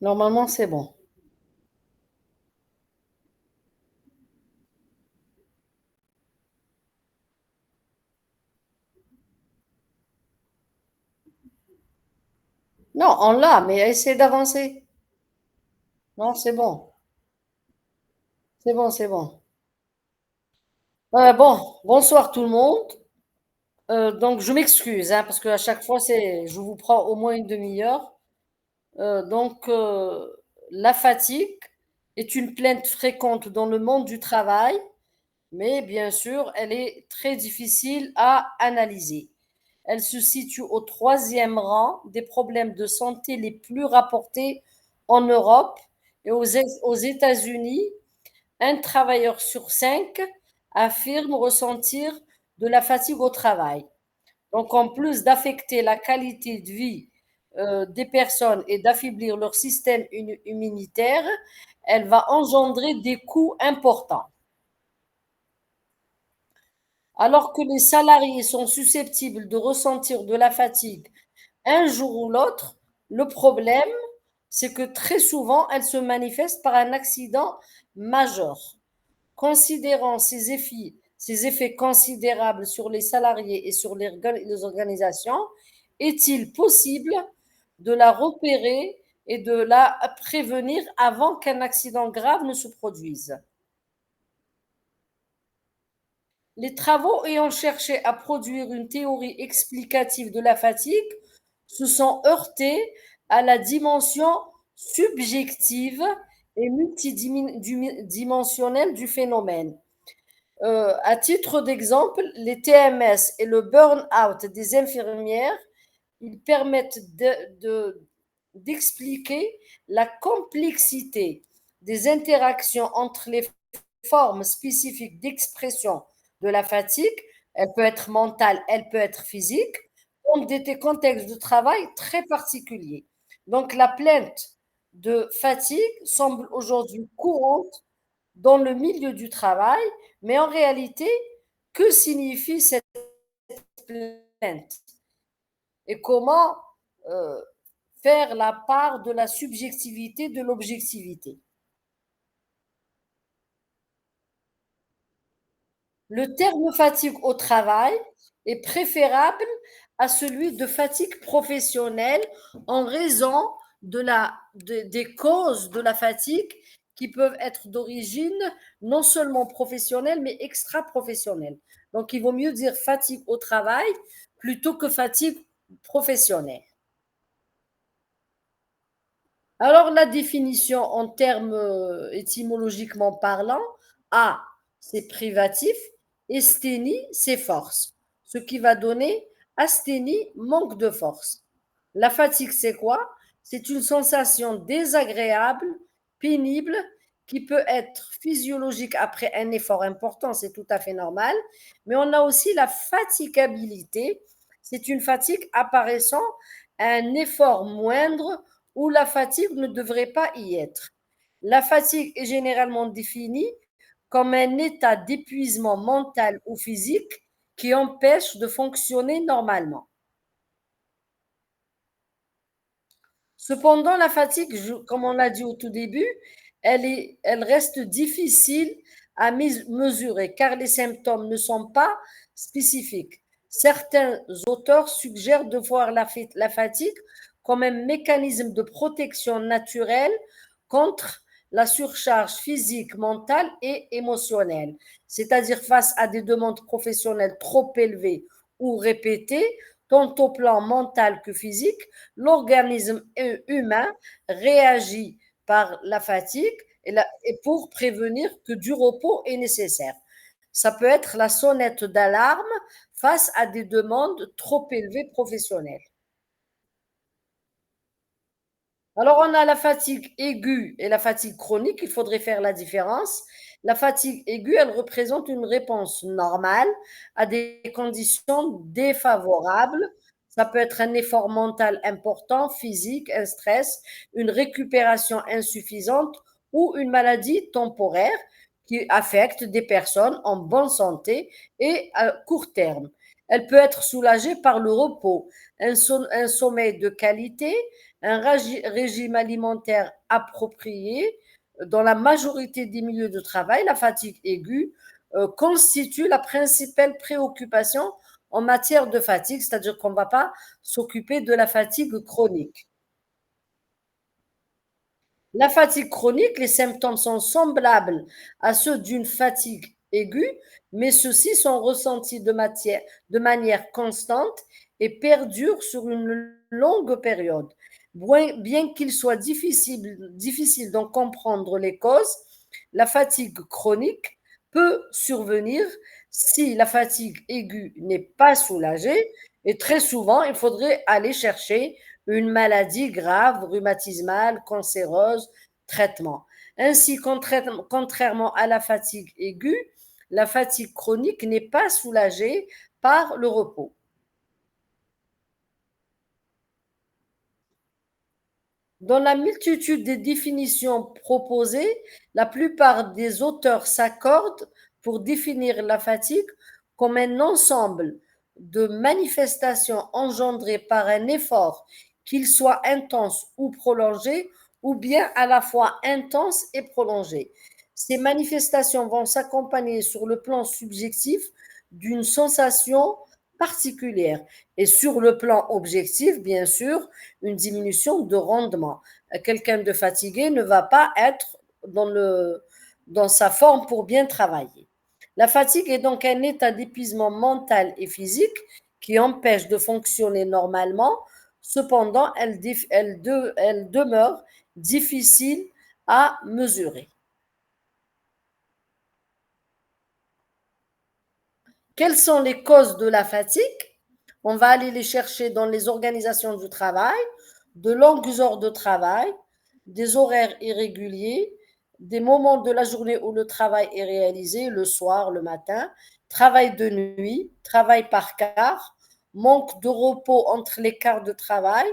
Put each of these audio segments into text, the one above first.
Normalement, c'est bon. Non, on l'a, mais essaie d'avancer. Non, c'est bon. C'est bon, c'est bon. Bon, bonsoir tout le monde. Donc, je m'excuse, hein, parce qu'à chaque fois, je vous prends au moins une demi-heure. Donc, la fatigue est une plainte fréquente dans le monde du travail, mais bien sûr, elle est très difficile à analyser. Elle se situe au troisième rang des problèmes de santé les plus rapportés en Europe et aux États-Unis. Un travailleur sur cinq affirme ressentir de la fatigue au travail. Donc, en plus d'affecter la qualité de vie des personnes et d'affaiblir leur système immunitaire, elle va engendrer des coûts importants. Alors que les salariés sont susceptibles de ressentir de la fatigue un jour ou l'autre, le problème, c'est que très souvent, elle se manifeste par un accident majeur. Considérant ces effets considérables sur les salariés et sur les organisations, est-il possible de la repérer et de la prévenir avant qu'un accident grave ne se produise? Les travaux ayant cherché à produire une théorie explicative de la fatigue se sont heurtés à la dimension subjective et multidimensionnelle du phénomène. À titre d'exemple, les TMS et le burn-out des infirmières, ils permettent d'expliquer la complexité des interactions entre les formes spécifiques d'expression de la fatigue. Elle peut être mentale, elle peut être physique, dans des contextes de travail très particuliers. Donc la plainte de fatigue semble aujourd'hui courante dans le milieu du travail, mais en réalité, que signifie cette plainte et comment euh, faire la part de la subjectivité de l'objectivité? Le terme fatigue au travail est préférable à celui de fatigue professionnelle en raison des causes de la fatigue qui peuvent être d'origine non seulement professionnelle mais extra-professionnelle. Donc, il vaut mieux dire fatigue au travail plutôt que fatigue professionnelle. Alors, la définition en termes étymologiquement parlant, A, c'est privatif, esthénie, c'est force. Ce qui va donner asthénie, manque de force. La fatigue, c'est quoi? C'est une sensation désagréable, pénible, qui peut être physiologique après un effort important, c'est tout à fait normal. Mais on a aussi la fatigabilité. C'est une fatigue apparaissant à un effort moindre où la fatigue ne devrait pas y être. La fatigue est généralement définie comme un état d'épuisement mental ou physique qui empêche de fonctionner normalement. Cependant, la fatigue, comme on l'a dit au tout début, elle reste difficile à mesurer car les symptômes ne sont pas spécifiques. Certains auteurs suggèrent de voir la fatigue comme un mécanisme de protection naturelle contre la surcharge physique, mentale et émotionnelle, c'est-à-dire face à des demandes professionnelles trop élevées ou répétées, tant au plan mental que physique. L'organisme humain réagit par la fatigue et pour prévenir que du repos est nécessaire. Ça peut être la sonnette d'alarme face à des demandes trop élevées professionnelles. Alors, on a la fatigue aiguë et la fatigue chronique. Il faudrait faire la différence. La fatigue aiguë, elle représente une réponse normale à des conditions défavorables. Ça peut être un effort mental important, physique, un stress, une récupération insuffisante ou une maladie temporaire qui affecte des personnes en bonne santé et à court terme. Elle peut être soulagée par le repos, un sommeil de qualité, Un régime alimentaire approprié, dans la majorité des milieux de travail, la fatigue aiguë constitue la principale préoccupation en matière de fatigue, c'est-à-dire qu'on ne va pas s'occuper de la fatigue chronique. La fatigue chronique, les symptômes sont semblables à ceux d'une fatigue aiguë, mais ceux-ci sont ressentis de manière constante et perdurent sur une longue période. Bien qu'il soit difficile d'en comprendre les causes, la fatigue chronique peut survenir si la fatigue aiguë n'est pas soulagée, et très souvent, il faudrait aller chercher une maladie grave, rhumatismale, cancéreuse, traitement. Ainsi, contrairement à la fatigue aiguë, la fatigue chronique n'est pas soulagée par le repos. Dans la multitude des définitions proposées, la plupart des auteurs s'accordent pour définir la fatigue comme un ensemble de manifestations engendrées par un effort, qu'il soit intense ou prolongé, ou bien à la fois intense et prolongé. Ces manifestations vont s'accompagner sur le plan subjectif d'une sensation particulière et sur le plan objectif, bien sûr, une diminution de rendement. Quelqu'un de fatigué ne va pas être dans sa forme pour bien travailler. La fatigue est donc un état d'épuisement mental et physique qui empêche de fonctionner normalement. Cependant, elle demeure difficile à mesurer. Quelles sont les causes de la fatigue? On va aller les chercher dans les organisations du travail, de longues heures de travail, des horaires irréguliers, des moments de la journée où le travail est réalisé, le soir, le matin, travail de nuit, travail par quart, manque de repos entre les quarts de travail,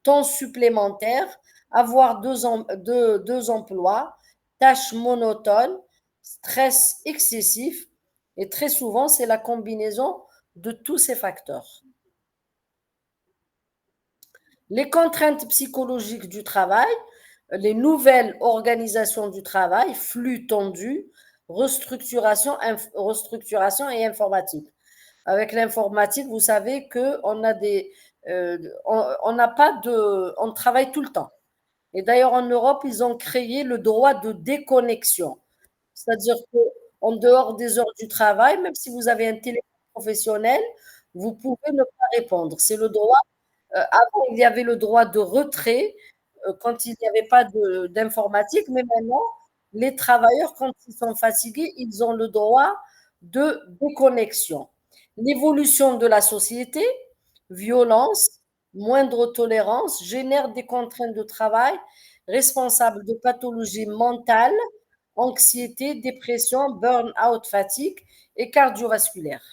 temps supplémentaire, avoir deux emplois, tâches monotones, stress excessif, et très souvent, c'est la combinaison de tous ces facteurs. Les contraintes psychologiques du travail, les nouvelles organisations du travail, flux tendus, restructuration et informatique. Avec l'informatique, vous savez qu'on a on n'a pas on travaille tout le temps. Et d'ailleurs, en Europe, ils ont créé le droit de déconnexion. C'est-à-dire qu'en dehors des heures du travail, même si vous avez un téléphone professionnel, vous pouvez ne pas répondre. C'est le droit. Avant, il y avait le droit de retrait quand il n'y avait pas d'informatique, mais maintenant, les travailleurs, quand ils sont fatigués, ils ont le droit de déconnexion. L'évolution de la société, violence, moindre tolérance, génère des contraintes de travail responsables de pathologies mentales, anxiété, dépression, burn-out, fatigue et cardiovasculaire.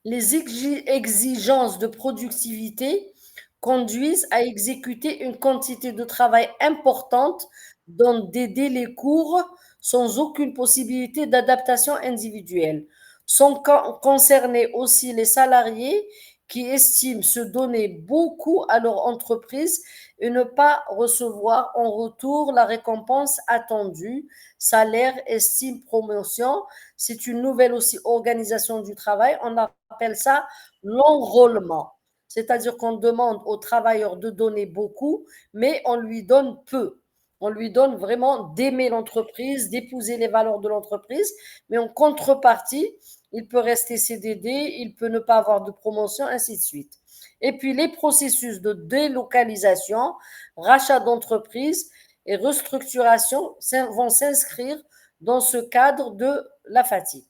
Les exigences de productivité conduisent à exécuter une quantité de travail importante dans des délais courts sans aucune possibilité d'adaptation individuelle. Sont concernés aussi les salariés qui estiment se donner beaucoup à leur entreprise et ne pas recevoir en retour la récompense attendue, salaire, estime, promotion. C'est une nouvelle aussi organisation du travail. On appelle ça l'enrôlement. C'est-à-dire qu'on demande aux travailleurs de donner beaucoup, mais on lui donne peu. On lui donne vraiment d'aimer l'entreprise, d'épouser les valeurs de l'entreprise, mais en contrepartie, il peut rester CDD, il peut ne pas avoir de promotion, ainsi de suite. Et puis les processus de délocalisation, rachat d'entreprise et restructuration vont s'inscrire dans ce cadre de la fatigue.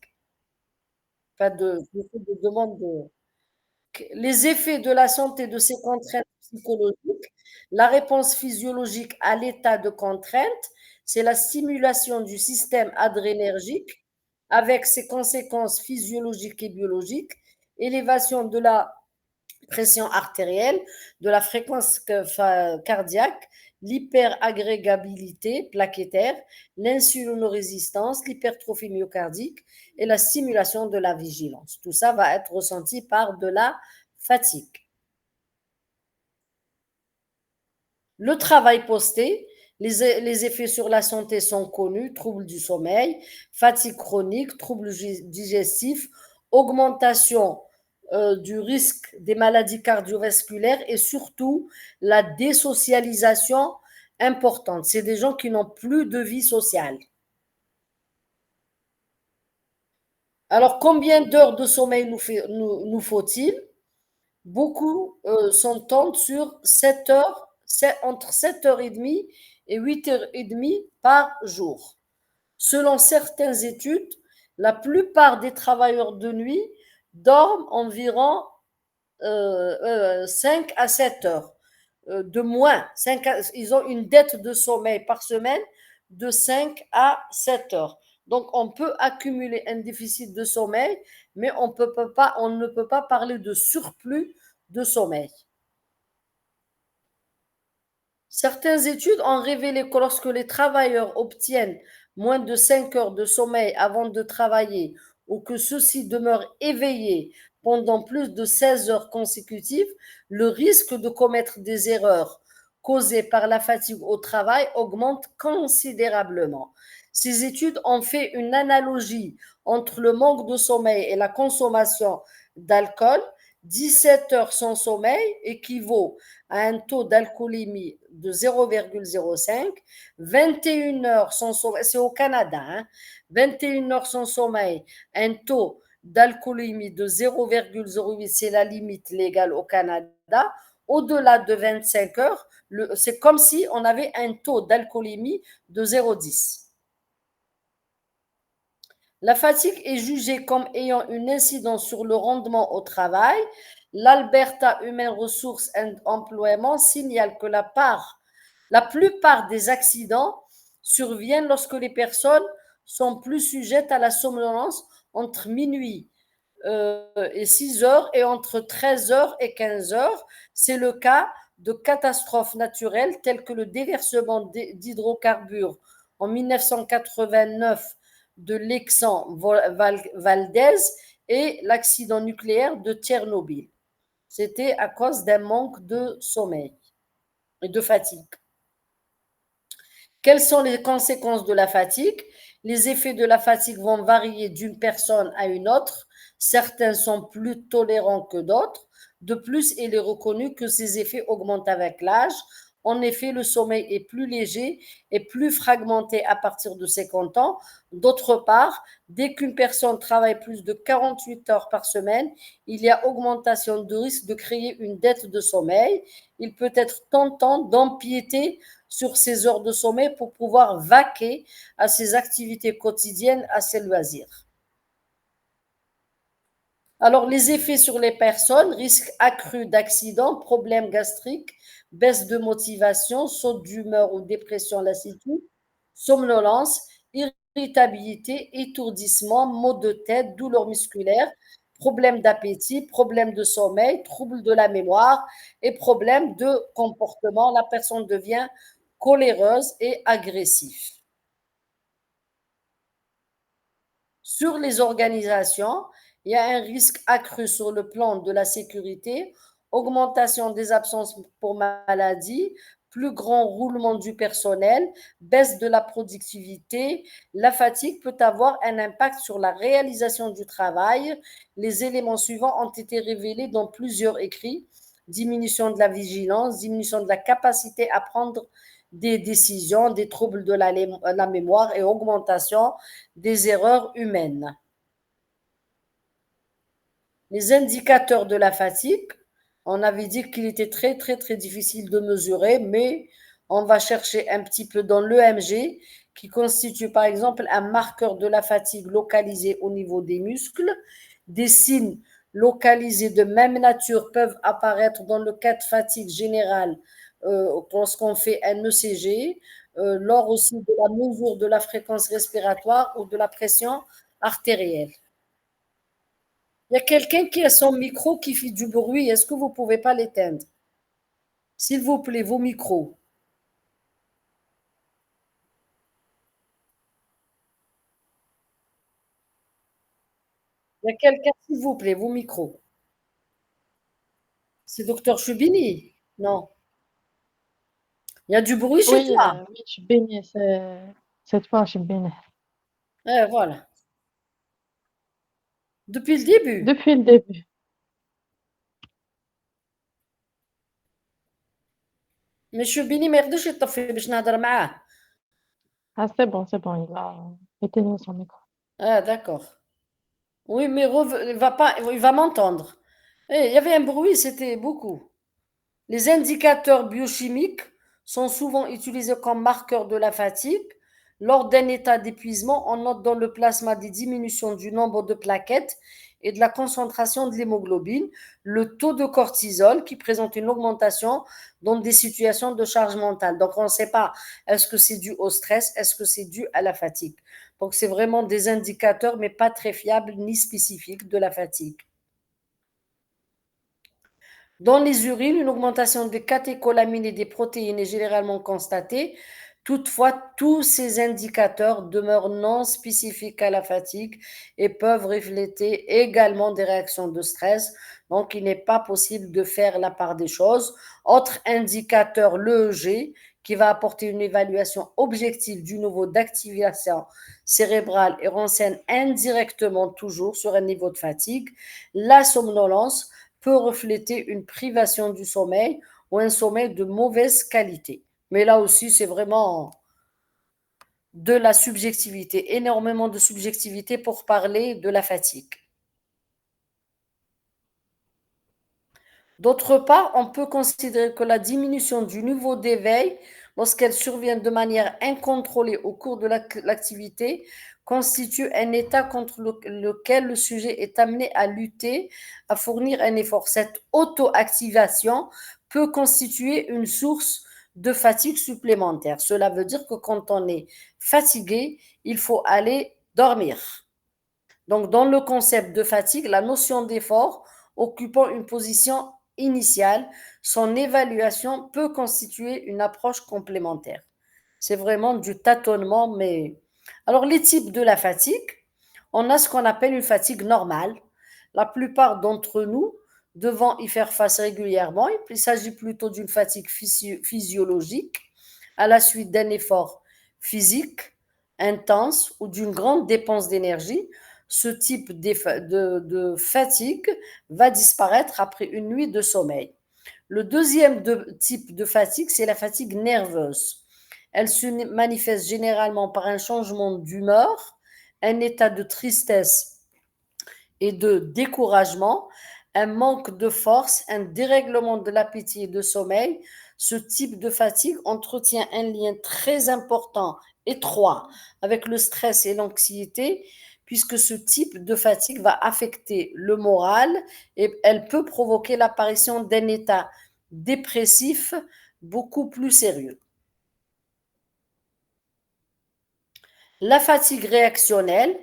Enfin, de demande de, les effets de la santé de ces contraintes psychologiques, la réponse physiologique à l'état de contrainte, c'est la stimulation du système adrénergique avec ses conséquences physiologiques et biologiques, élévation de la pression artérielle, de la fréquence cardiaque, l'hyperagrégabilité plaquettaire, l'insulinorésistance, l'hypertrophie myocardique et la stimulation de la vigilance. Tout ça va être ressenti par de la fatigue. Le travail posté, les effets sur la santé sont connus, troubles du sommeil, fatigue chronique, troubles digestifs, augmentation du risque des maladies cardiovasculaires et surtout la désocialisation importante. C'est des gens qui n'ont plus de vie sociale. Alors, combien d'heures de sommeil nous faut-il? Beaucoup s'entendent sur 7 heures, entre 7h30 et 8h30 par jour. Selon certaines études, la plupart des travailleurs de nuit dorment environ 5 à 7 heures. De moins, ils ont une dette de sommeil par semaine de 5 à 7 heures. Donc, on peut accumuler un déficit de sommeil, mais on ne peut pas parler de surplus de sommeil. Certaines études ont révélé que lorsque les travailleurs obtiennent moins de 5 heures de sommeil avant de travailler ou que ceux-ci demeurent éveillés pendant plus de 16 heures consécutives, le risque de commettre des erreurs causées par la fatigue au travail augmente considérablement. Ces études ont fait une analogie entre le manque de sommeil et la consommation d'alcool. 17 heures sans sommeil équivaut à un taux d'alcoolémie de 0,05, 21 heures sans sommeil, c'est au Canada, hein, 21 heures sans sommeil, un taux d'alcoolémie de 0,08, c'est la limite légale au Canada. Au-delà de 25 heures, c'est comme si on avait un taux d'alcoolémie de 0,10. La fatigue est jugée comme ayant une incidence sur le rendement au travail. L'Alberta Human Resources and Employment signale que la plupart des accidents surviennent lorsque les personnes sont plus sujettes à la somnolence entre minuit et 6 heures et entre 13 heures et 15 heures. C'est le cas de catastrophes naturelles telles que le déversement d'hydrocarbures en 1989 de l'Exxon Valdez et l'accident nucléaire de Tchernobyl. C'était à cause d'un manque de sommeil et de fatigue. Quelles sont les conséquences de la fatigue? Les effets de la fatigue vont varier d'une personne à une autre. Certains sont plus tolérants que d'autres. De plus, il est reconnu que ces effets augmentent avec l'âge. En effet, le sommeil est plus léger et plus fragmenté à partir de 50 ans. D'autre part, dès qu'une personne travaille plus de 48 heures par semaine, il y a augmentation de risque de créer une dette de sommeil. Il peut être tentant d'empiéter sur ses heures de sommeil pour pouvoir vaquer à ses activités quotidiennes, à ses loisirs. Alors, les effets sur les personnes, risque accru d'accidents, problèmes gastriques, baisse de motivation, saut d'humeur ou dépression, lassitude, somnolence, irritabilité, étourdissement, maux de tête, douleurs musculaires, problèmes d'appétit, problèmes de sommeil, troubles de la mémoire et problèmes de comportement. La personne devient coléreuse et agressive. Sur les organisations, il y a un risque accru sur le plan de la sécurité, augmentation des absences pour maladie, plus grand roulement du personnel, baisse de la productivité. La fatigue peut avoir un impact sur la réalisation du travail. Les éléments suivants ont été révélés dans plusieurs écrits. Diminution de la vigilance, diminution de la capacité à prendre des décisions, des troubles de la mémoire et augmentation des erreurs humaines. Les indicateurs de la fatigue, on avait dit qu'il était très, très, très difficile de mesurer, mais on va chercher un petit peu dans l'EMG, qui constitue par exemple un marqueur de la fatigue localisé au niveau des muscles. Des signes localisés de même nature peuvent apparaître dans le cas de fatigue générale lorsqu'on fait un ECG, lors aussi de la mesure de la fréquence respiratoire ou de la pression artérielle. Il y a quelqu'un qui a son micro qui fait du bruit. Est-ce que vous ne pouvez pas l'éteindre? S'il vous plaît, vos micros. Il y a quelqu'un, s'il vous plaît, vos micros. C'est docteur Choubini? Non. Il y a du bruit chez Oui, toi? oui, je suis baignée, cette fois, je suis baignée. Voilà. Depuis le début. Depuis le début. Mais Choubini ما يقدرش يطفي باش نهضر معاه. Ah, c'est bon, il a éteint son micro. Ah d'accord. Oui, mais il va pas, il va m'entendre. Il y avait un bruit, c'était beaucoup. Les indicateurs biochimiques sont souvent utilisés comme marqueurs de la fatigue. Lors d'un état d'épuisement, on note dans le plasma des diminutions du nombre de plaquettes et de la concentration de l'hémoglobine, le taux de cortisol qui présente une augmentation dans des situations de charge mentale. Donc on ne sait pas est-ce que c'est dû au stress, est-ce que c'est dû à la fatigue. Donc c'est vraiment des indicateurs, mais pas très fiables ni spécifiques de la fatigue. Dans les urines, une augmentation des catécholamines et des protéines est généralement constatée. Toutefois, tous ces indicateurs demeurent non spécifiques à la fatigue et peuvent refléter également des réactions de stress. Donc, il n'est pas possible de faire la part des choses. Autre indicateur, l'EEG, qui va apporter une évaluation objective du niveau d'activation cérébrale et renseigne indirectement toujours sur un niveau de fatigue. La somnolence peut refléter une privation du sommeil ou un sommeil de mauvaise qualité. Mais là aussi, c'est vraiment de la subjectivité, énormément de subjectivité pour parler de la fatigue. D'autre part, on peut considérer que la diminution du niveau d'éveil, lorsqu'elle survient de manière incontrôlée au cours de l'activité, constitue un état contre lequel le sujet est amené à lutter, à fournir un effort. Cette auto-activation peut constituer une source de fatigue supplémentaire. Cela veut dire que quand on est fatigué, il faut aller dormir. Donc, dans le concept de fatigue, la notion d'effort occupant une position initiale, son évaluation peut constituer une approche complémentaire. C'est vraiment du tâtonnement, mais... Alors, les types de la fatigue, on a ce qu'on appelle une fatigue normale. La plupart d'entre nous devant y faire face régulièrement. Il s'agit plutôt d'une fatigue physiologique à la suite d'un effort physique intense ou d'une grande dépense d'énergie. Ce type de fatigue va disparaître après une nuit de sommeil. Le deuxième type de fatigue, c'est la fatigue nerveuse. Elle se manifeste généralement par un changement d'humeur, un état de tristesse et de découragement, un manque de force, un dérèglement de l'appétit et de sommeil. Ce type de fatigue entretient un lien très important, étroit, avec le stress et l'anxiété, puisque ce type de fatigue va affecter le moral et elle peut provoquer l'apparition d'un état dépressif beaucoup plus sérieux. La fatigue réactionnelle,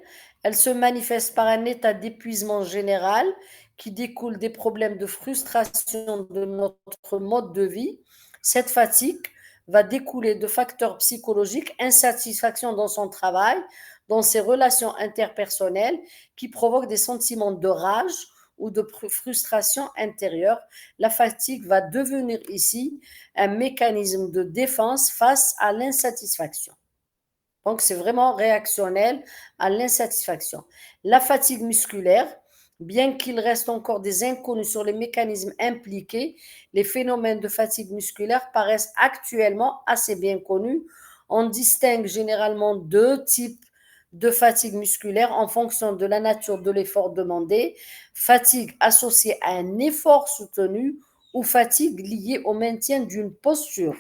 elle se manifeste par un état d'épuisement général qui découle des problèmes de frustration de notre mode de vie. Cette fatigue va découler de facteurs psychologiques, insatisfaction dans son travail, dans ses relations interpersonnelles, qui provoquent des sentiments de rage ou de frustration intérieure. La fatigue va devenir ici un mécanisme de défense face à l'insatisfaction. Donc, c'est vraiment réactionnel à l'insatisfaction. La fatigue musculaire, bien qu'il reste encore des inconnus sur les mécanismes impliqués, les phénomènes de fatigue musculaire paraissent actuellement assez bien connus. On distingue généralement deux types de fatigue musculaire en fonction de la nature de l'effort demandé. Fatigue associée à un effort soutenu ou fatigue liée au maintien d'une posture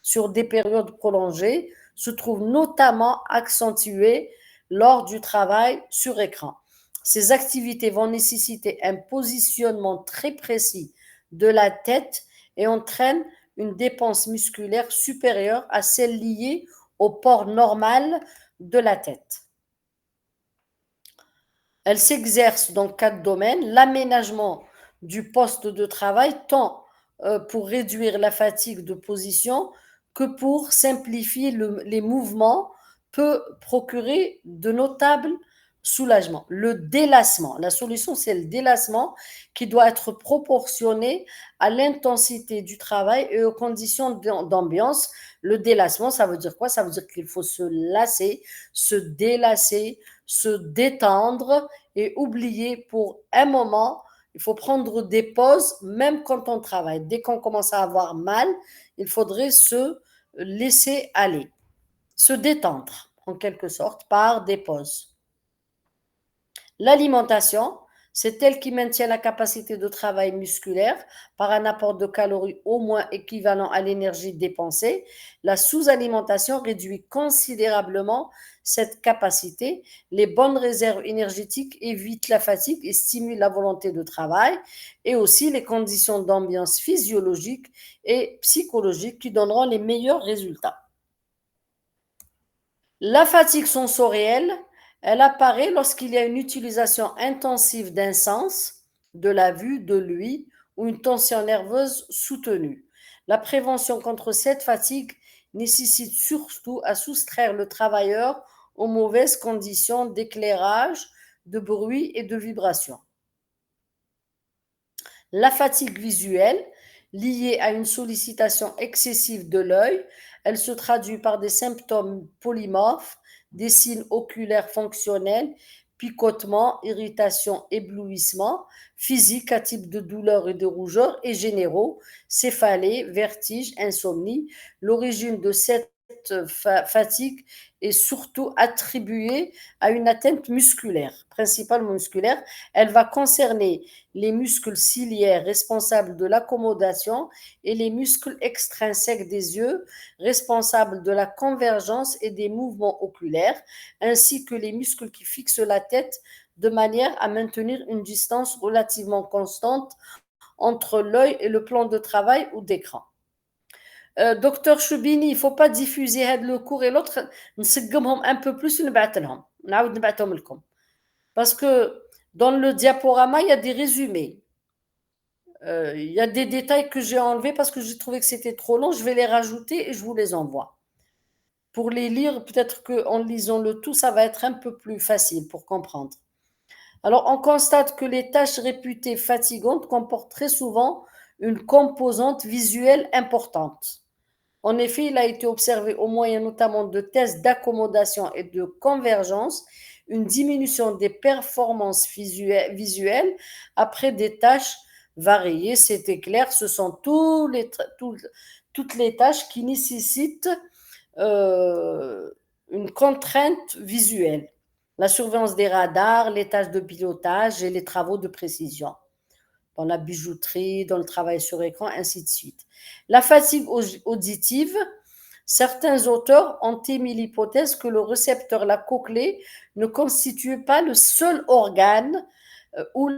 sur des périodes prolongées se trouve notamment accentuée lors du travail sur écran. Ces activités vont nécessiter un positionnement très précis de la tête et entraînent une dépense musculaire supérieure à celle liée au port normal de la tête. Elle s'exerce dans quatre domaines. L'aménagement du poste de travail, tant pour réduire la fatigue de position que pour simplifier les mouvements, peut procurer de notables Soulagement. Le délassement. La solution, c'est le délassement qui doit être proportionné à l'intensité du travail et aux conditions d'ambiance. Le délassement, ça veut dire quoi? Ça veut dire qu'il faut se lasser, se délasser, se détendre et oublier pour un moment. Il faut prendre des pauses, même quand on travaille. Dès qu'on commence à avoir mal, il faudrait se laisser aller, se détendre, en quelque sorte, par des pauses. L'alimentation, c'est elle qui maintient la capacité de travail musculaire par un apport de calories au moins équivalent à l'énergie dépensée. La sous-alimentation réduit considérablement cette capacité. Les bonnes réserves énergétiques évitent la fatigue et stimulent la volonté de travail, et aussi les conditions d'ambiance physiologique et psychologique qui donneront les meilleurs résultats. La fatigue sensorielle, elle apparaît lorsqu'il y a une utilisation intensive d'un sens, de la vue, de l'ouïe, ou une tension nerveuse soutenue. La prévention contre cette fatigue nécessite surtout à soustraire le travailleur aux mauvaises conditions d'éclairage, de bruit et de vibration. La fatigue visuelle, liée à une sollicitation excessive de l'œil, elle se traduit par des symptômes polymorphes, des signes oculaires fonctionnels, picotement, irritation, éblouissement, physique à type de douleur et de rougeur, et généraux, céphalée, vertige, insomnie. L'origine de cette fatigue est surtout attribuée à une atteinte musculaire, principalement musculaire. Elle va concerner les muscles ciliaires responsables de l'accommodation et les muscles extrinsèques des yeux responsables de la convergence et des mouvements oculaires, ainsi que les muscles qui fixent la tête de manière à maintenir une distance relativement constante entre l'œil et le plan de travail ou d'écran. Docteur Choubini, il ne faut pas diffuser le cours et l'autre, نسقمهم un peu plus ونبعث لهم نعاود نبعثهم لكم. Parce que dans le diaporama, il y a des résumés. Il y a des détails que j'ai enlevés parce que j'ai trouvé que c'était trop long. Je vais les rajouter et je vous les envoie. Pour les lire, peut-être qu'en lisant le tout, ça va être un peu plus facile pour comprendre. Alors, on constate que les tâches réputées fatigantes comportent très souvent une composante visuelle importante. En effet, il a été observé au moyen notamment de tests d'accommodation et de convergence une diminution des performances visuelles après des tâches variées. C'était clair, ce sont toutes les tâches qui nécessitent une contrainte visuelle. La surveillance des radars, les tâches de pilotage et les travaux de précision dans la bijouterie, dans le travail sur écran, ainsi de suite. La fatigue auditive, certains auteurs ont émis l'hypothèse que le récepteur, la cochlée, ne constitue pas le seul organe où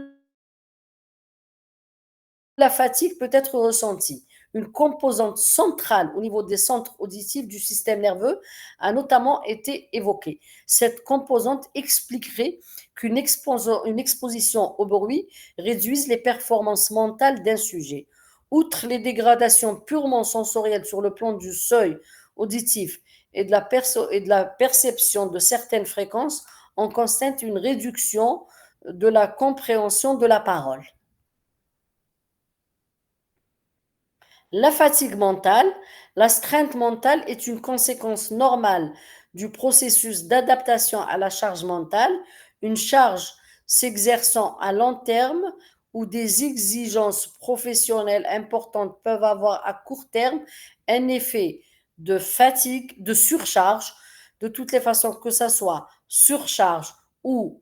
la fatigue peut être ressentie. Une composante centrale au niveau des centres auditifs du système nerveux a notamment été évoquée. Cette composante expliquerait qu'une exposition au bruit réduise les performances mentales d'un sujet. Outre les dégradations purement sensorielles sur le plan du seuil auditif et de la perception de certaines fréquences, on constate une réduction de la compréhension de la parole. La fatigue mentale, l'astreinte mentale est une conséquence normale du processus d'adaptation à la charge mentale, une charge s'exerçant à long terme ou des exigences professionnelles importantes peuvent avoir à court terme un effet de fatigue, de surcharge, de toutes les façons que ça soit surcharge ou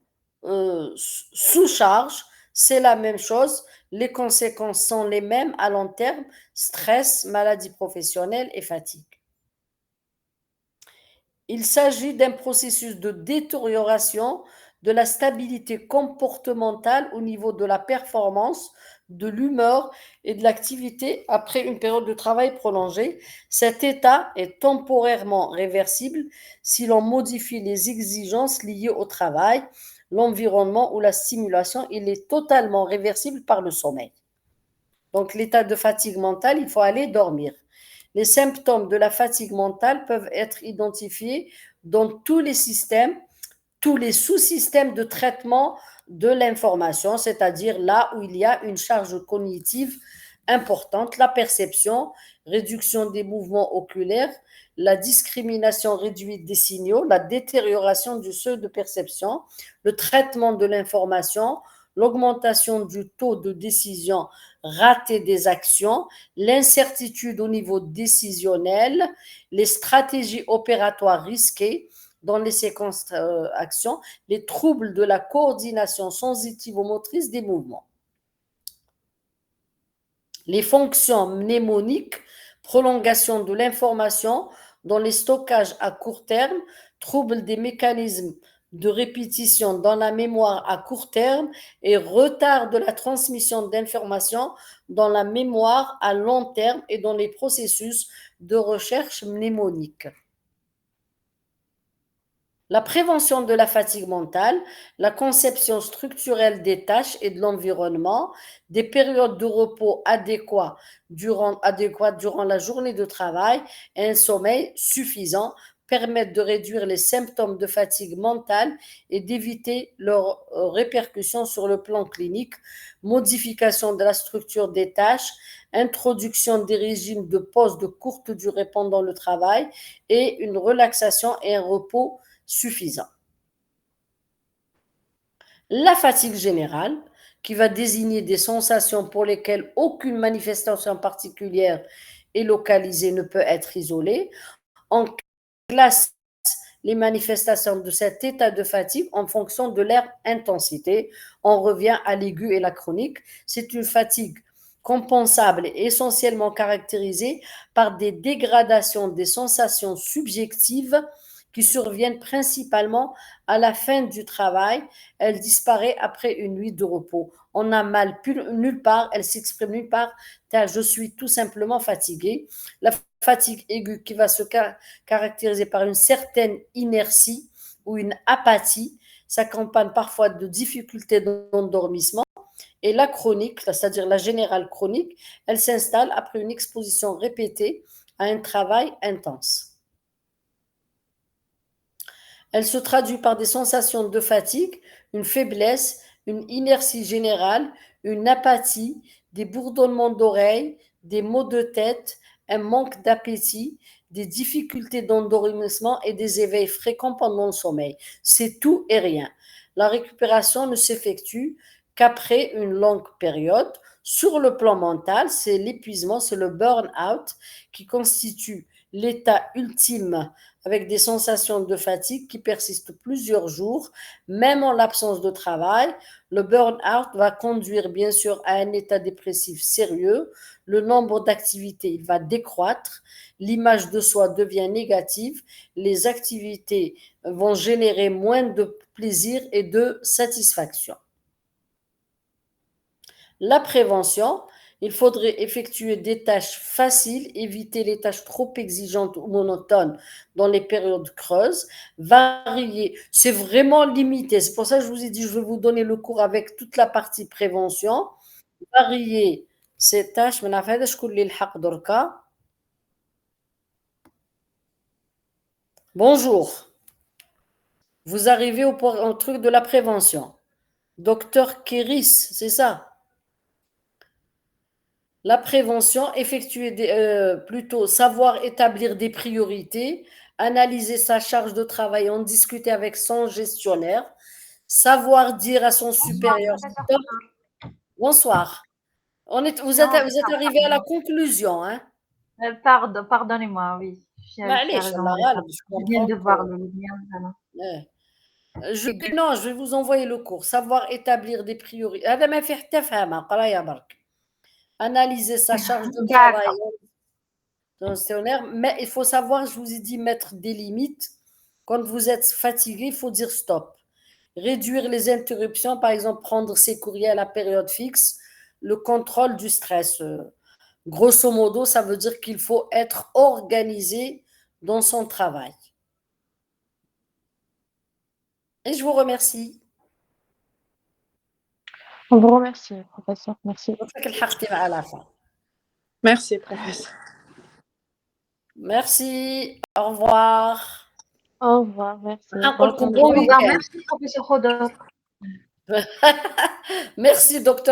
sous-charge, c'est la même chose. Les conséquences sont les mêmes à long terme: stress, maladie professionnelle et fatigue. Il s'agit d'un processus de détérioration de la stabilité comportementale au niveau de la performance, de l'humeur et de l'activité après une période de travail prolongée. Cet état est temporairement réversible si l'on modifie les exigences liées au travail, l'environnement ou la stimulation. Il est totalement réversible par le sommeil. Donc, l'état de fatigue mentale, il faut aller dormir. Les symptômes de la fatigue mentale peuvent être identifiés dans tous les systèmes, tous les sous-systèmes de traitement de l'information, c'est-à-dire là où il y a une charge cognitive importante, la perception, réduction des mouvements oculaires, la discrimination réduite des signaux, la détérioration du seuil de perception, le traitement de l'information, l'augmentation du taux de décision ratée des actions, l'incertitude au niveau décisionnel, les stratégies opératoires risquées dans les séquences actions, les troubles de la coordination sensitivo-motrice des mouvements. Les fonctions mnémoniques, prolongation de l'information dans les stockages à court terme, troubles des mécanismes de répétition dans la mémoire à court terme et retard de la transmission d'informations dans la mémoire à long terme et dans les processus de recherche mnémonique. La prévention de la fatigue mentale, la conception structurelle des tâches et de l'environnement, des périodes de repos adéquates durant la journée de travail et un sommeil suffisant permettent de réduire les symptômes de fatigue mentale et d'éviter leurs répercussions sur le plan clinique, modification de la structure des tâches, introduction des régimes de pause de courte durée pendant le travail et une relaxation et un repos suffisant. La fatigue générale, qui va désigner des sensations pour lesquelles aucune manifestation particulière est localisée, ne peut être isolée. On classe les manifestations de cet état de fatigue en fonction de leur intensité. On revient à l'aigu et la chronique. C'est une fatigue compensable et essentiellement caractérisée par des dégradations des sensations subjectives qui surviennent principalement à la fin du travail. Elle disparaît après une nuit de repos. On a mal nulle part, elle s'exprime nulle part, car je suis tout simplement fatigué. La fatigue aiguë qui va se caractériser par une certaine inertie ou une apathie s'accompagne parfois de difficultés d'endormissement. Et la chronique, c'est-à-dire la générale chronique, elle s'installe après une exposition répétée à un travail intense. Elle se traduit par des sensations de fatigue, une faiblesse, une inertie générale, une apathie, des bourdonnements d'oreilles, des maux de tête, un manque d'appétit, des difficultés d'endormissement et des éveils fréquents pendant le sommeil. C'est tout et rien. La récupération ne s'effectue qu'après une longue période. Sur le plan mental, c'est l'épuisement, c'est le burn-out qui constitue l'état ultime avec des sensations de fatigue qui persistent plusieurs jours, même en l'absence de travail. Le burn-out va conduire bien sûr à un état dépressif sérieux. Le nombre d'activités va décroître. L'image de soi devient négative. Les activités vont générer moins de plaisir et de satisfaction. La prévention, il faudrait effectuer des tâches faciles, éviter les tâches trop exigeantes ou monotones dans les périodes creuses, varier, c'est vraiment limité. C'est pour ça que je vous ai dit, je vais vous donner le cours avec toute la partie prévention. Varier ces tâches. Bonjour, vous arrivez au truc de la prévention. Docteur Kéris, c'est ça? La prévention, plutôt savoir établir des priorités, analyser sa charge de travail, en discuter avec son gestionnaire, savoir dire à son supérieur, stop, bonsoir. Vous Non, êtes arrivé à la conclusion, hein? Pardonnez-moi, oui. Tu as معليش raison, الله Vanessa. غالب, je Je viens comprends de que voir le lien. Voilà. non, je vais vous envoyer le cours. Savoir établir des priorités. هذا ما فيه حتى فهمة قراية برك. Analyser sa charge de travail D'accord. gestionnaire, mais il faut savoir, je vous ai dit, mettre des limites. Quand vous êtes fatigué, il faut dire stop. Réduire les interruptions, par exemple, prendre ses courriers à la période fixe, le contrôle du stress. Grosso modo, ça veut dire qu'il faut être organisé dans son travail. Et je vous remercie. On vous remercie, professeur. Merci. Merci, professeur. Merci. Au revoir. Au revoir, merci. نقول لكم Bonne bon journée. Au revoir. week-end. Merci, professeur Rodolphe. Merci docteur